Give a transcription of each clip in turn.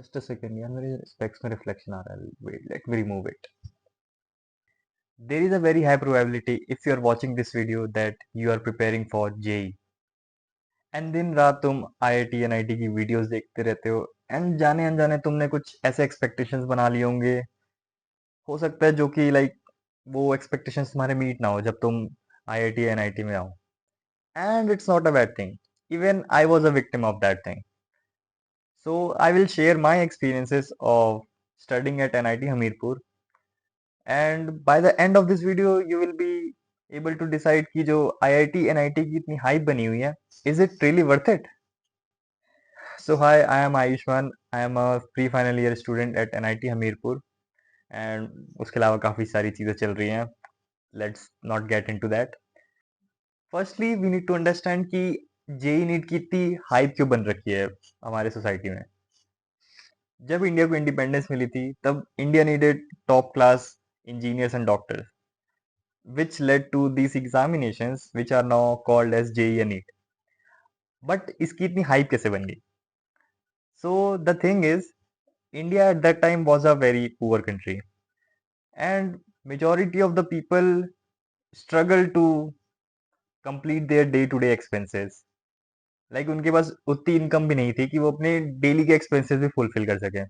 Just a second यार, मेरे specs में रिफ्लेक्शन आ रहा है. Wait, let me remove it. There is a very high probability if you are watching this video that you are preparing for JEE and दिन रात तुम IIT NIT की वीडियोस देखते रहते हो एंड जाने अनजाने तुमने कुछ ऐसे एक्सपेक्टेशंस बना लिए होंगे, हो सकता है जो कि लाइक वो एक्सपेक्टेशंस तुम्हारे मीट ना हो जब तुम IIT NIT में आओ. And it's not a bad thing. Even I was a victim of that thing. So I will share my experiences of studying at NIT Hamirpur. And by the end of this video you will be able to decide कि जो IIT NIT की इतनी hype बनी हुई है, is it really worth it. So hi, I am Ayushman. I am a pre final year student at NIT Hamirpur. And उसके अलावा काफ़ी सारी चीज़ें चल रही हैं. Let's not get into that. Firstly we need to understand कि जेई नीट की इतनी हाइप क्यों बन रखी है हमारे सोसाइटी में. जब इंडिया को इंडिपेंडेंस मिली थी तब India needed top class engineers and doctors, which led to these examinations which are now called as JEE and NEET. But इसकी इतनी हाइप कैसे बन गई? So the thing is, India at that time was a very poor country, and majority of the people struggle to complete their day-to-day expenses. Like उनके पास उतनी income भी नहीं थी कि वो अपने डेली के एक्सपेंसेस भी फुलफिल कर सकें.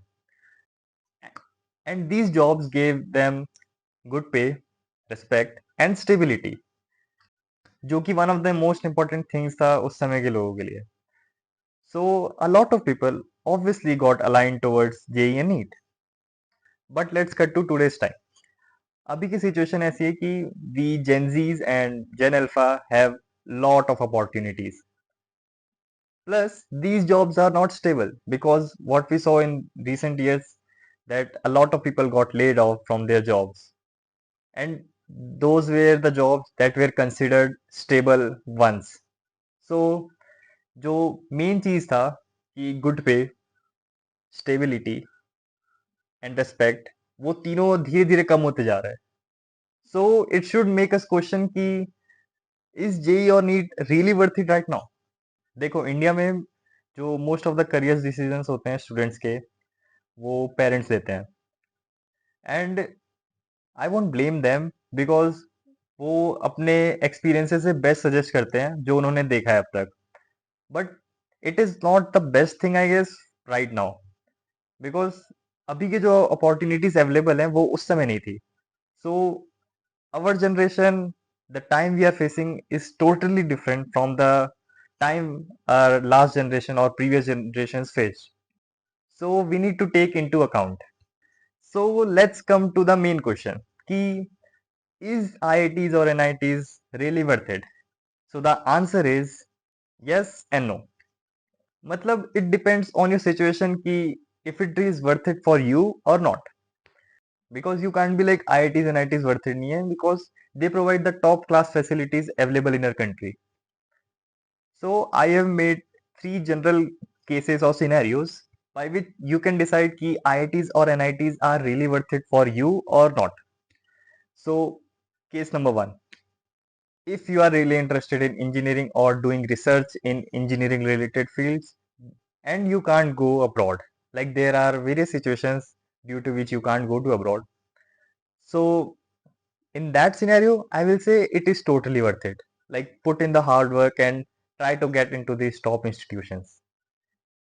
And these jobs gave them good pay, respect and stability, जो कि one of the most important things था उस समय के लोगों के लिए. So a lot of people obviously got aligned towards JEE and NEET. But let's cut to today's time. अभी की सिचुएशन ऐसी है कि we Gen Zs and Gen Alpha have lot of opportunities. Plus, these jobs are not stable because what we saw in recent years that a lot of people got laid off from their jobs. And those were the jobs that were considered stable ones. So, जो main चीज था कि good पे, stability and respect, वो तीनों धीरे धीरे कम होते जा रहा है. So it should make us question कि इज जेई और NEET really worth it right now. देखो, इंडिया में जो most of the career decisions होते हैं स्टूडेंट्स के, वो पेरेंट्स लेते हैं. And I won't blame them because वो अपने एक्सपीरियंसेस से बेस्ट सजेस्ट करते हैं जो उन्होंने देखा है अब तक. But it is not the best thing I guess right now, because अभी के जो अपॉर्चुनिटीज अवेलेबल हैं वो उस समय नहीं थी. सो our generation, the time we are facing is totally different from the time our last generation or previous generations faced. So we need to take into account. So let's come to the main question. Ki, is IITs or NITs really worth it? So the answer is yes and no. मतलब it depends on your situation ki if it is worth it for you or not. Because you can't be like IITs and NITs worth it nahi hai because they provide the top class facilities available in our country. So I have made three general cases or scenarios by which you can decide ki IITs or NITs are really worth it for you or not. So case number one, if you are really interested in engineering or doing research in engineering related fields and you can't go abroad, like there are various situations due to which you can't go to abroad. So in that scenario, I will say it is totally worth it. Like put in the hard work and try to get into these top institutions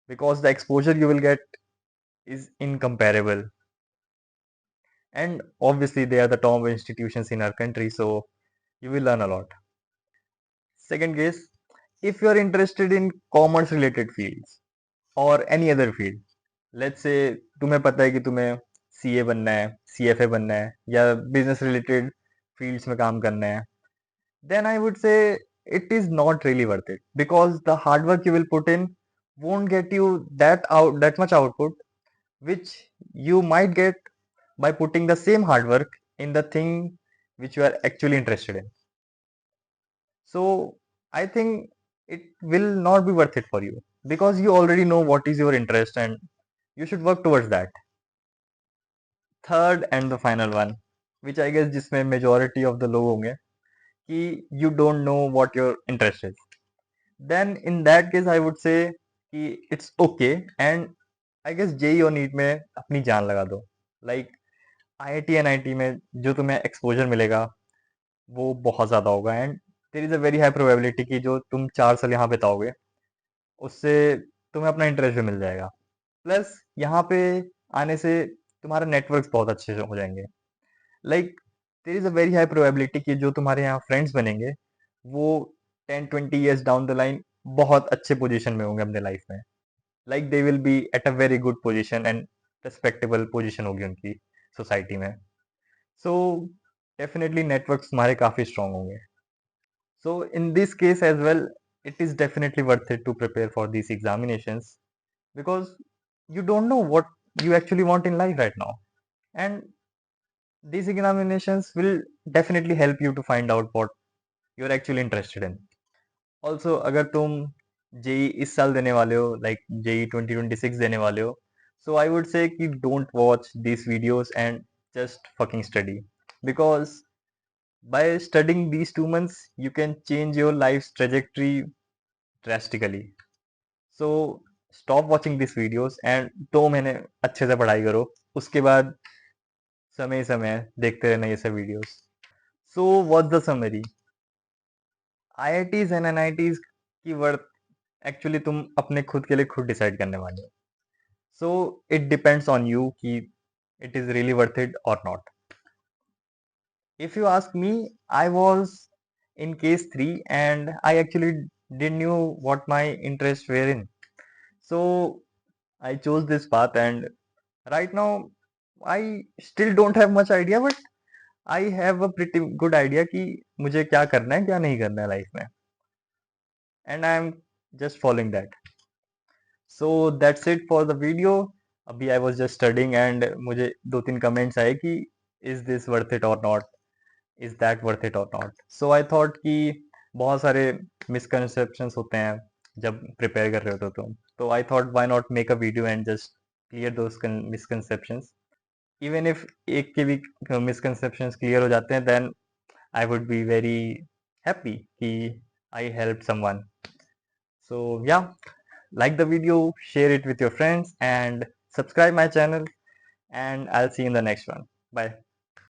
because the exposure you will get is incomparable. And obviously, they are the top institutions in our country, so you will learn a lot. Second case, if you are interested in commerce related fields or any other field, let's say तुम्हें पता है कि तुम्हें CA बनना है, CFA बनना है या business related fields में काम करना है, then I would say it is not really worth it because the hard work you will put in won't get you that much output which you might get by putting the same hard work in the thing which you are actually interested in. So I think it will not be worth it for you because you already know what is your interest and you should work towards that. Third and the final one, which I guess जिसमें majority of the लोग होंगे कि you don't know what your interest is. Then in that case I would say कि it's okay and I guess JEE और NEET में अपनी जान लगा दो। लाइक आईआईटी एनआईटी में जो तुम्हें एक्सपोजर मिलेगा वो बहुत ज़्यादा होगा, and there is a very high probability कि जो तुम 4 साल यहाँ बिताओगे उससे तुम्हें अपना इंटरेस्ट भी मिल जाएगा। प्लस यहाँ पे आने से तुम्हारा नेटवर्क्स बहुत अच्छे से हो जाएंगे। Like there is a very high probability कि जो तुम्हारे यहाँ फ्रेंड्स बनेंगे वो 10-20 ईयर्स डाउन द लाइन बहुत अच्छे पोजीशन में होंगे अपने लाइफ में। Like they will be at a very good position and respectable position होगी उनकी सोसाइटी में। सो डेफिनेटली नेटवर्क्स तुम्हारे काफ़ी स्ट्रांग होंगे। So in this case as well, it is definitely worth it to prepare for these examinations because you don't know what you actually want in life right now. And these examinations will definitely help you to find out what you're actually interested in. Also, अगर तुम JEE इस साल देने वाले हो, like JEE 2026 देने वाले हो, so I would say कि don't watch these videos and just fucking study, because by studying these 2 months you can change your life's trajectory drastically. So stop watching these videos and 2 महीने अच्छे से पढ़ाई करो, उसके बाद समय समय देखते रहना ये सब videos. So what's the summary, IITs and NITs की वर्थ एक्चुअली तुम अपने खुद के लिए खुद डिसाइड करने वाले हो। So it depends on you कि it is really worth it और not. If you ask me, I was in case 3 and I actually didn't knew what my interests were in. So I chose this path, and right now I still don't have much idea, but I have a pretty good idea कि मुझे क्या करना है क्या नहीं करना है life में, and I am just following that. So that's it for the video. अभी I was just studying and मुझे 2-3 कमेंट्स आए कि is this worth it or not, is that worth it और नॉट। सो आई थॉट कि बहुत सारे misconceptions होते हैं जब प्रिपेयर कर रहे हो तो I thought why not make a video and just clear those misconceptions. Even if एक के भी मिसकंसेप्शंस क्लियर हो जाते हैं then I would be very happy कि आई हेल्प समवन। सो या, like the video, share it with your friends, and subscribe my channel, and I'll see you in the next one. Bye.